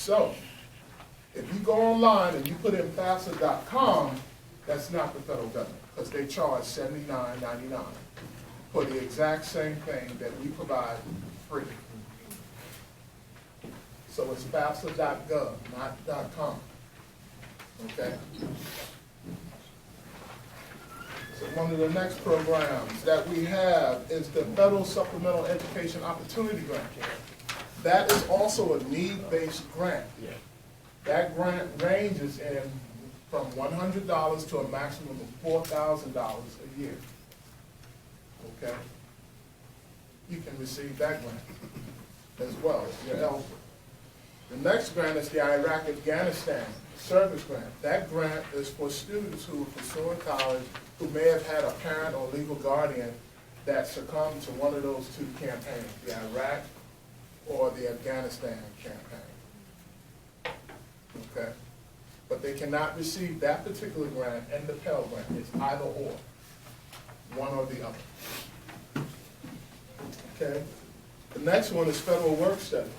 So, if you go online and you put in FAFSA.com, that's not the federal government, because they charge $79.99 for the exact same thing that we provide free. So it's FAFSA.gov, not .com. Okay? So one of the next programs that we have is the Federal Supplemental Education Opportunity Grant. That is also a need-based grant. That grant ranges in from $100 to a maximum of $4,000 a year. Okay? You can receive that grant as well if you're eligible. The next grant is the Iraq-Afghanistan Service Grant. That grant is for students who are pursuing college who may have had a parent or legal guardian that succumbed to one of those two campaigns, the Iraq or the Afghanistan campaign. Okay? But they cannot receive that particular grant and the Pell Grant. It's either or, one or the other. Okay? The next one is Federal Work Study.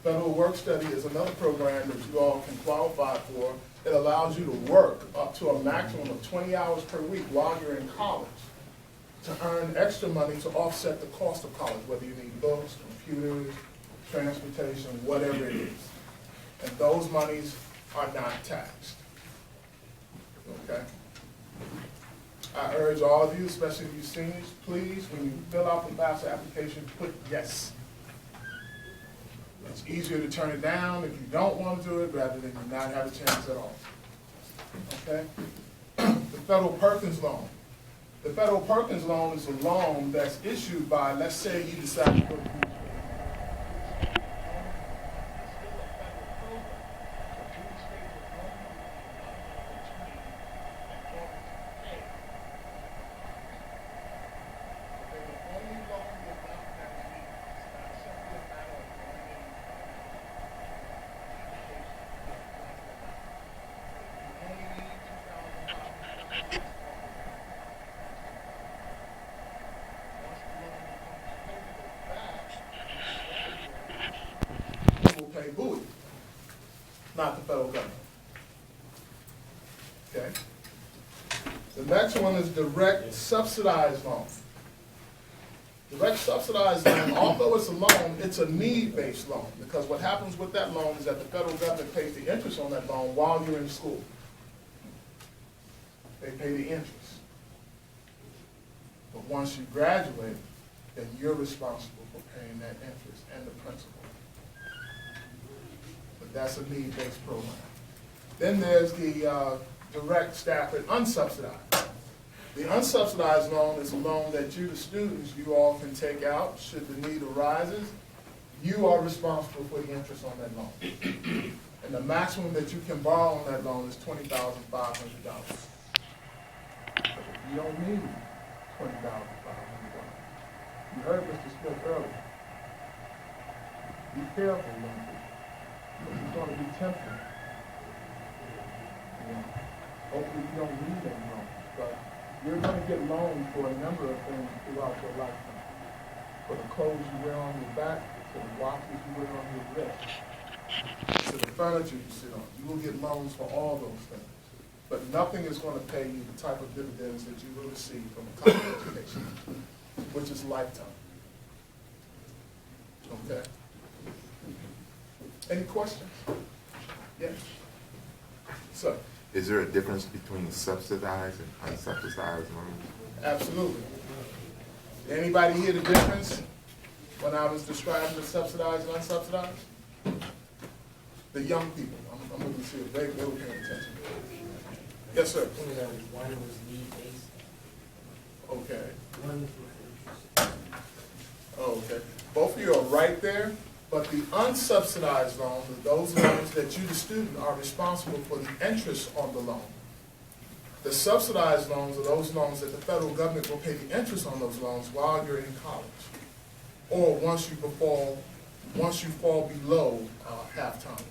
Federal Work Study is another program that you all can qualify for. It allows you to work up to a maximum of 20 hours per week while you're in college to earn extra money to offset the cost of college, whether you need books, computers, transportation, whatever it is. And those monies are not taxed. Okay? I urge all of you, especially you seniors, please, when you fill out the FAFSA application, put yes. It's easier to turn it down if you don't want to do it rather than you not have a chance at all. Okay? The Federal Perkins Loan. The Federal Perkins Loan is a loan that's issued by, let's say you decide to go to not the federal government. Okay? The next one is direct subsidized loan. Direct subsidized loan, although it's a loan, it's a need-based loan, because what happens with that loan is that the federal government pays the interest on that loan while you're in school. They pay the interest. But once you graduate, then you're responsible for paying that interest and the principal. That's a need-based program. Then there's the direct Stafford unsubsidized. The unsubsidized loan is a loan that you, the students, you all can take out should the need arises. You are responsible for the interest on that loan. And the maximum that you can borrow on that loan is $20,500. You don't need $20,500. You heard Mr. Smith earlier. Be careful, young people. It's going to be tempting. Hopefully you don't need any loans, but you're going to get loans for a number of things throughout your lifetime. For the clothes you wear on your back, to the watches you wear on your wrist, to the furniture you sit on. You will get loans for all those things. But nothing is going to pay you the type of dividends that you will receive from a college education, which is lifetime. Okay? Any questions? Yes. So. Is there a difference between subsidized and unsubsidized loans? Absolutely. Did anybody hear the difference when I was describing the subsidized and unsubsidized? The young people. I'm looking to see if they were paying attention. Yes, sir. One was need-based. Okay. One was interest. Oh, okay. Both of you are right there. But the unsubsidized loans are those loans that you, the student, are responsible for the interest on the loan. The subsidized loans are those loans that the federal government will pay the interest on those loans while you're in college, or once you fall below half-time.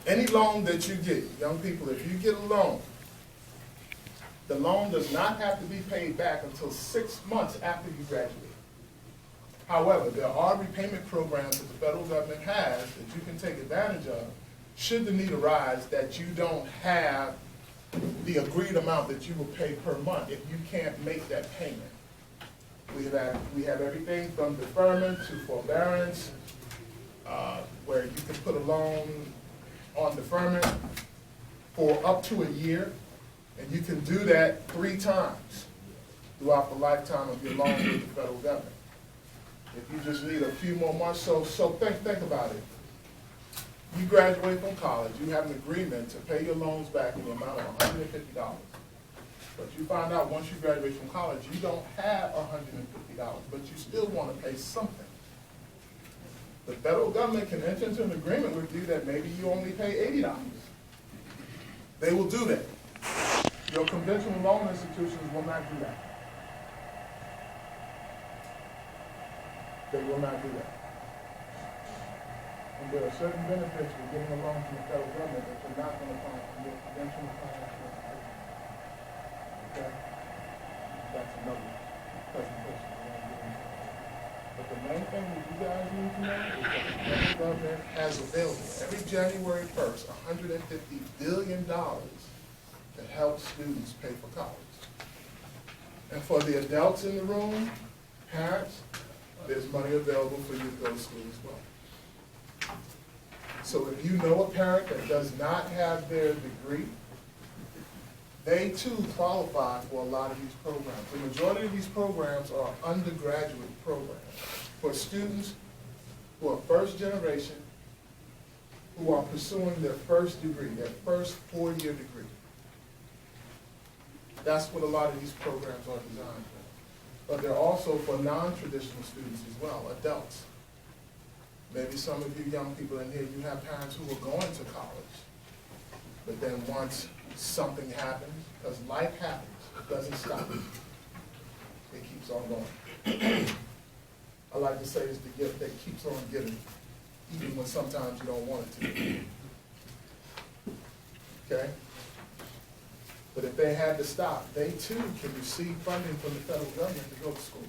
Any loan that you get, young people, if you get a loan, the loan does not have to be paid back until 6 months after you graduate. However, there are repayment programs that the federal government has that you can take advantage of should the need arise that you don't have the agreed amount that you will pay per month if you can't make that payment. We have everything from deferment to forbearance, where you can put a loan on deferment for up to a year, and you can do that 3 times throughout the lifetime of your loan with the federal government. If you just need a few more months, so think about it. You graduate from college, you have an agreement to pay your loans back in the amount of $150. But you find out once you graduate from college, you don't have $150, but you still want to pay something. The federal government can enter into an agreement with you that maybe you only pay $80. They will do that. Your conventional loan institutions will not do that. They will not do that. And there are certain benefits with getting a loan from the federal government that you're not going to find from your conventional financial institution. Okay? That's another presentation. But the main thing that you guys need to know is that the federal government has available every January 1st $150 billion to help students pay for college. And for the adults in the room, parents, there's money available for you to go to school as well. So if you know a parent that does not have their degree, they too qualify for a lot of these programs. The majority of these programs are undergraduate programs for students who are first generation, who are pursuing their first degree, their first 4-year degree. That's what a lot of these programs are designed for. But they're also for non-traditional students as well, adults. Maybe some of you young people in here, you have parents who are going to college, but then once something happens, because life happens, it doesn't stop. It keeps on going. I like to say it's the gift that keeps on giving, even when sometimes you don't want it to. Okay? But if they had to stop, they too can receive funding from the federal government to go to school.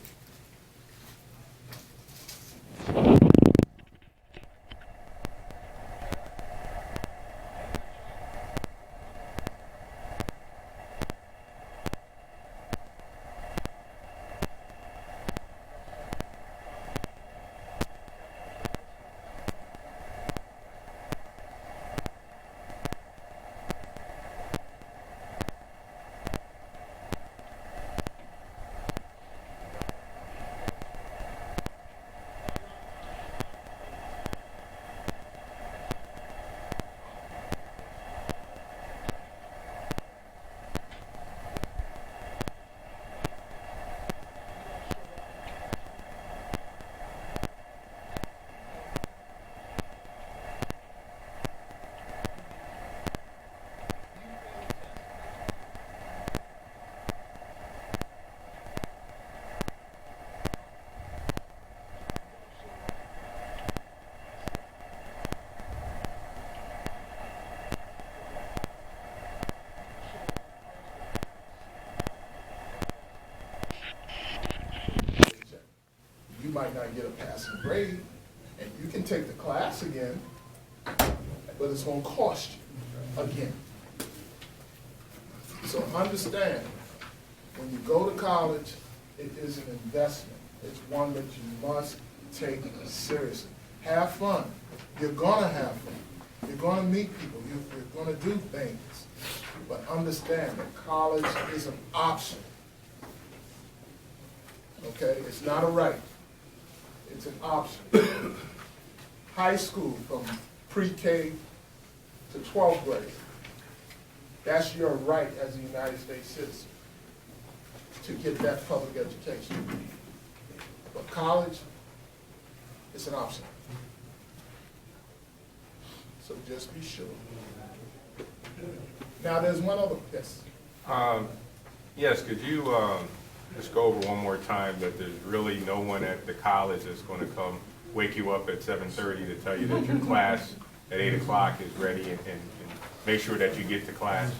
You might not get a passing grade, and you can take the class again, but it's going to cost you again. So understand, when you go to college, it is an investment. It's one that you must take seriously. Have fun. You're going to have fun. You're going to meet people. You're going to do things. But understand that college is an option. Okay? It's not a right. It's an option. High school from pre-K to 12th grade. That's your right as a United States citizen to get that public education. But college, it's an option. So just be sure. Now there's one other, yes. Yes, could you just go over one more time that there's really no one at the college that's going to come wake you up at 7:30 to tell you that your class at 8 o'clock is ready and make sure that you get to class.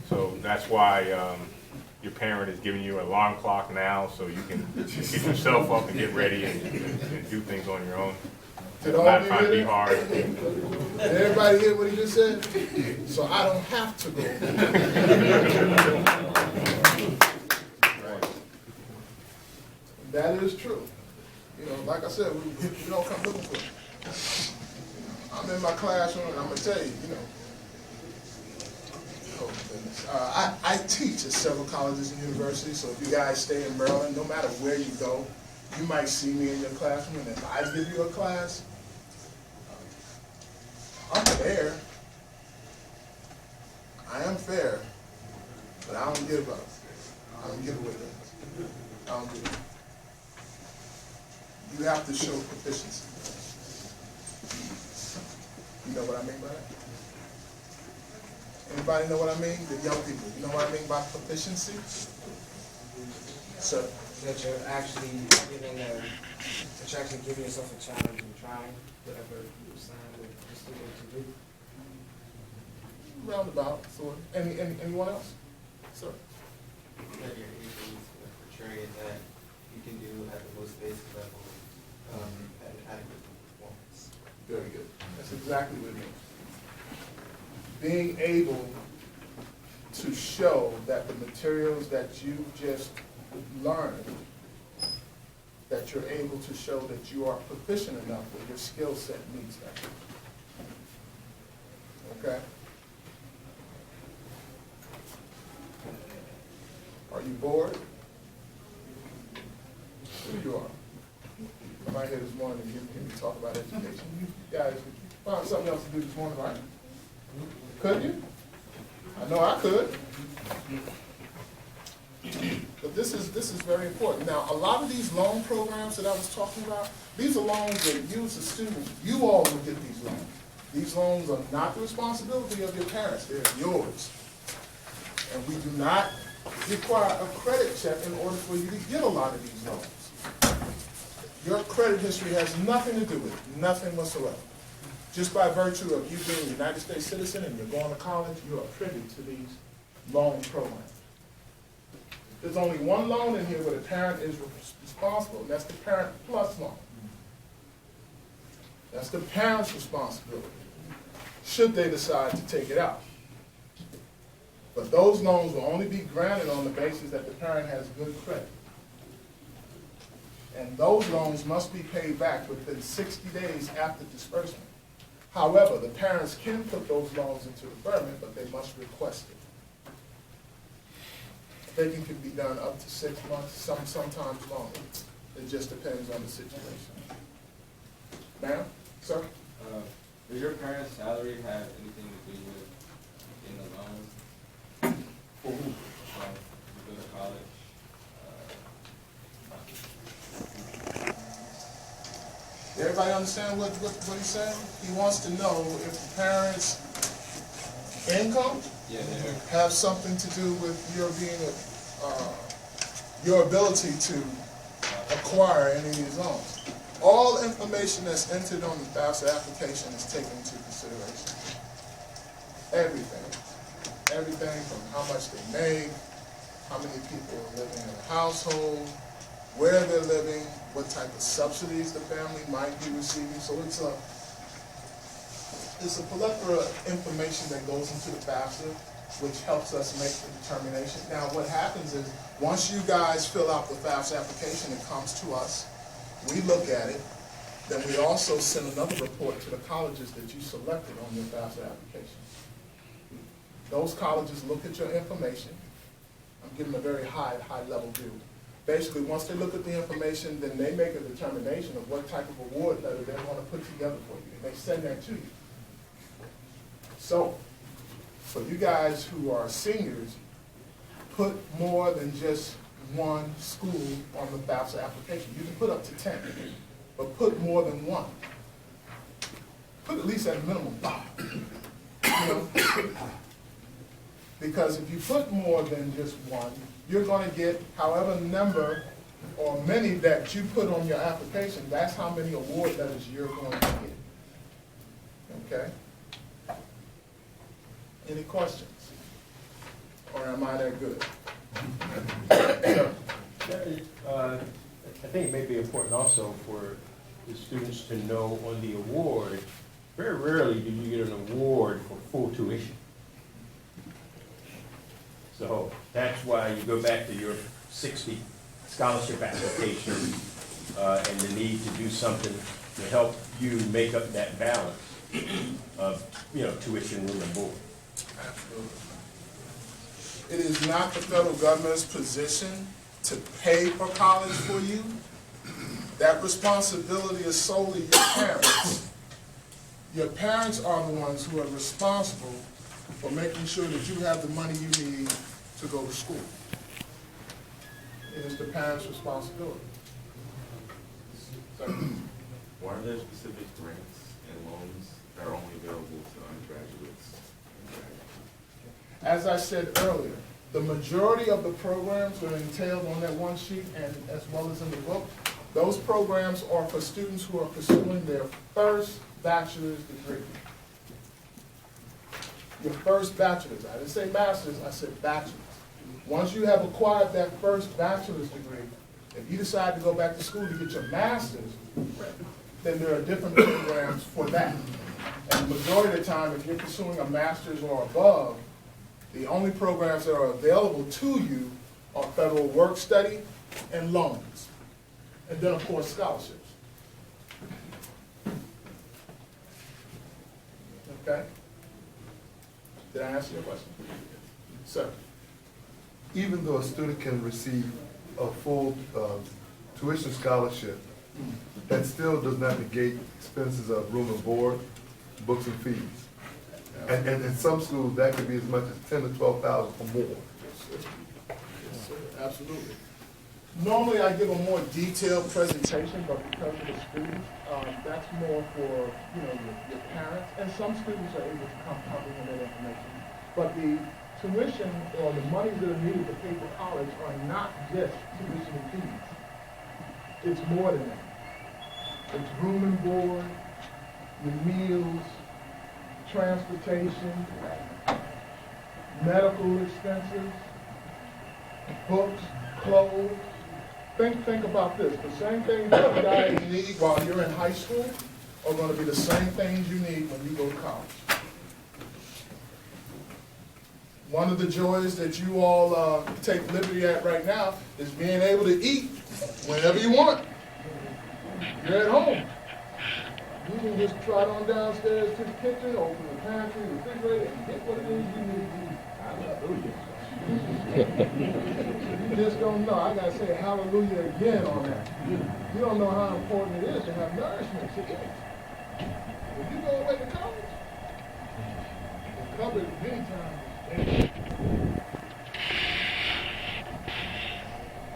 So that's why your parent is giving you an alarm clock now so you can get yourself up and get ready and do things on your own. Did I'm all not of you trying to be hear that? hard. Did everybody hear what he just said? So I don't have to go. That is true. You know, like I said, we don't come looking for it. I'm in my classroom and I'm gonna tell you, oh goodness. I teach at several colleges and universities, so if you guys stay in Maryland, no matter where you go, you might see me in your classroom, and if I give you a class, I'm fair. I am fair, but I don't give up. I don't give away things. I don't give up. You have to show proficiency. You know what I mean by that? Anybody know what I mean? The young people, you know what I mean by proficiency? Sir? That you're actually giving yourself a challenge and trying whatever you assign the student to do. Roundabout, sort of. Anyone else? Sir? That you're able to portray that you can do at the most basic level at an adequate performance. Very good. That's exactly what it means. Being able to show that the materials that you just learned, that you're able to show that you are proficient enough that your skill set meets that. Okay? Are you bored? Sure you are. I'm out here this morning and hear me talk about education. You guys found something else to do this morning, right? Couldn't you? I know I could. But this is very important. Now, a lot of these loan programs that I was talking about, these are loans that you as a student, you all will get these loans. These loans are not the responsibility of your parents, they're yours. And we do not require a credit check in order for you to get a lot of these loans. Your credit history has nothing to do with it, nothing whatsoever. Just by virtue of you being a United States citizen and you're going to college, you are privy to these loan programs. There's only one loan in here where the parent is responsible, and that's the Parent Plus loan. That's the parent's responsibility, should they decide to take it out. But those loans will only be granted on the basis that the parent has good credit. And those loans must be paid back within 60 days after disbursement. However, the parents can put those loans into deferment, but they must request it. Taking can be done up to 6 months, sometimes longer. It just depends on the situation. Ma'am, sir? Does your parents' salary have anything to do with in the loans? For who? You go to college? Everybody understand what he's saying? He wants to know if the parents' income have something to do with your being your ability to acquire any of these loans. All information that's entered on the FAFSA application is taken into consideration. Everything. Everything from how much they make, how many people are living in a household, where they're living, what type of subsidies the family might be receiving. So it's a plethora of information that goes into the FAFSA, which helps us make the determination. Now, what happens is, once you guys fill out the FAFSA application, it comes to us. We look at it. Then we also send another report to the colleges that you selected on your FAFSA application. Those colleges look at your information. I'm giving a very high level view. Basically, once they look at the information, then they make a determination of what type of award letter they want to put together for you, and they send that to you. So, for you guys who are seniors, put more than just one school on the FAFSA application. You can put up to 10, but put more than one. Put at least at a minimum 5. You know? Because if you put more than just one, you're going to get however number or many that you put on your application, that's how many award letters you're going to get. Okay? Any questions? Or am I that good? I think it may be important also for the students to know on the award, very rarely do you get an award for full tuition. So that's why you go back to your 60 scholarship applications and the need to do something to help you make up that balance of, tuition, room and board. Absolutely. It is not the federal government's position to pay for college for you. That responsibility is solely your parents. Your parents are the ones who are responsible for making sure that you have the money you need to go to school. It is the parents' responsibility. So, Why are there specific grants and loans that are only available to undergraduates? as I said earlier, the majority of the programs that are entailed on that one sheet and as well as in the book, those programs are for students who are pursuing their first bachelor's degree. Your first bachelor's. I didn't say master's, I said bachelor's. Once you have acquired that first bachelor's degree, if you decide to go back to school to get your master's, then there are different programs for that. And the majority of the time, if you're pursuing a master's or above, the only programs that are available to you are federal work study and loans. And then, of course, scholarships. Okay? Did I answer your question? Sir? Even though a student can receive a full tuition scholarship, that still does not negate expenses of room and board, books and fees. And in some schools, that could be as much as $10,000 to $12,000 or more. Yes, sir. Absolutely. Normally, I give a more detailed presentation, but because of the students, that's more for, your parents. And some students are able to comprehend that information. But the tuition or the monies that are needed to pay for college are not just tuition and fees. It's more than that. It's room and board, your meals, transportation, medical expenses, books, clothes. Think about this. The same things you guys need while you're in high school are going to be the same things you need when you go to college. One of the joys that you all take liberty at right now is being able to eat whenever you want. You're at home. You can just trot on downstairs to the kitchen, open the pantry, the refrigerator, and get what it is you need to eat. You just don't know. I gotta say hallelujah again on that. You don't know how important it is to have nourishment to eat. If you go away to college, it's covered many times.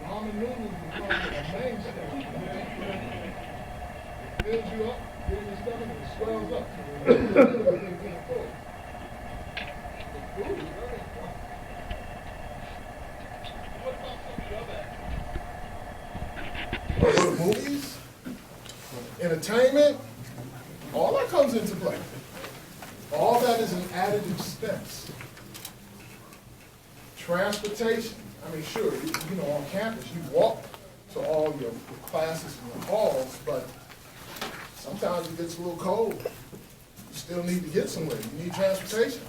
Ramen noodles become a mainstay. It fills you up, fills your stomach, and it swells up. The food is very important. What about some of the other movies, entertainment, all that comes into play. All that is an added expense. Transportation. I mean, sure, on campus you walk to all your classes and your halls, but sometimes it gets a little cold. You still need to get somewhere. You need transportation.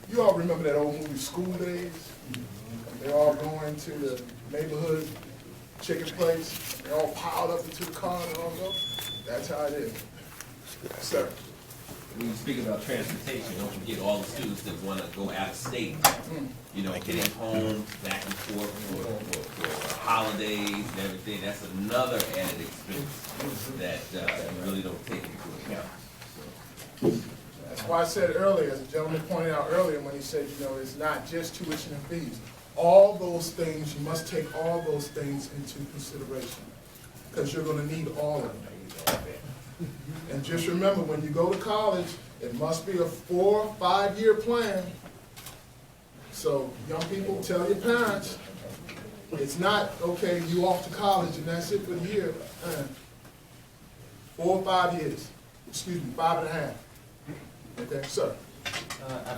You all remember that old movie, School Days? They're all going to the neighborhood chicken place. They're all piled up into the car and all go. That's how it is. Sir. When you speak about transportation, don't forget all the students that want to go out of state, getting home, back and forth for holidays and everything. That's another added expense that you really don't take into account. So. That's why I said earlier, as the gentleman pointed out earlier when he said, it's not just tuition and fees. All those things, you must take all those things into consideration because you're going to need all of them. And just remember, when you go to college, it must be a 4 or 5 year plan. So young people, tell your parents, it's not, okay, you off to college and that's it for the year. 4 or 5 years. 5.5. Okay, sir. I